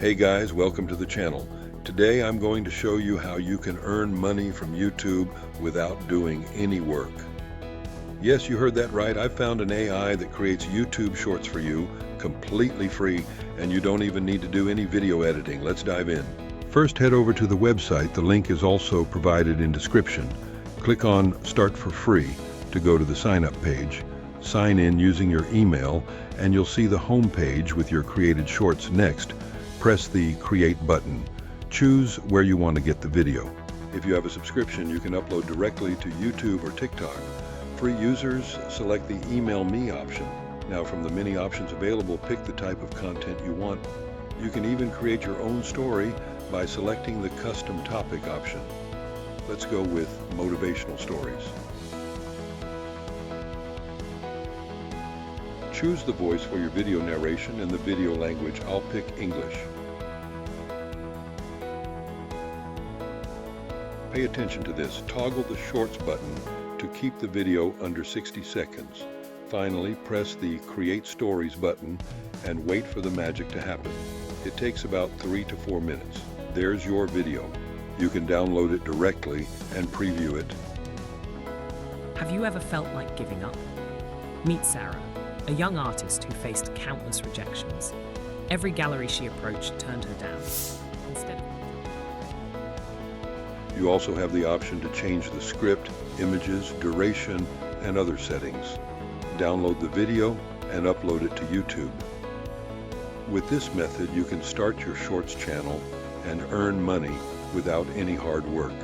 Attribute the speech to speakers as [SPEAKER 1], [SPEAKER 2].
[SPEAKER 1] Hey guys, welcome to the channel. Today I'm going to show you how you can earn money from YouTube without doing any work. Yes, you heard that right. I found an AI that creates YouTube shorts for you, completely free, and you don't even need to do any video editing. Let's dive in. First, head over to the website. The link is also provided in description. Click on Start for Free to go to the sign up page. Sign in using your email, and you'll see the home page with your created shorts. Next, press the Create button. Choose where you want to get the video. If you have a subscription, you can upload directly to YouTube or TikTok. Free users, select the Email Me option. Now, from the many options available, pick the type of content you want. You can even create your own story by selecting the Custom Topic option. Let's go with motivational stories. Choose the voice for your video narration and the video language. I'll pick English. Pay attention to this. Toggle the Shorts button to keep the video under 60 seconds. Finally, press the Create Stories button and wait for the magic to happen. It takes about 3 to 4 minutes. There's your video. You can download it directly and preview it.
[SPEAKER 2] Have you ever felt like giving up? Meet Sarah, a young artist who faced countless rejections. Every gallery she approached turned her down. Instead,
[SPEAKER 1] You also have the option to change the script, images, duration, and other settings. Download the video and upload it to YouTube. With this method, you can start your Shorts channel and earn money without any hard work.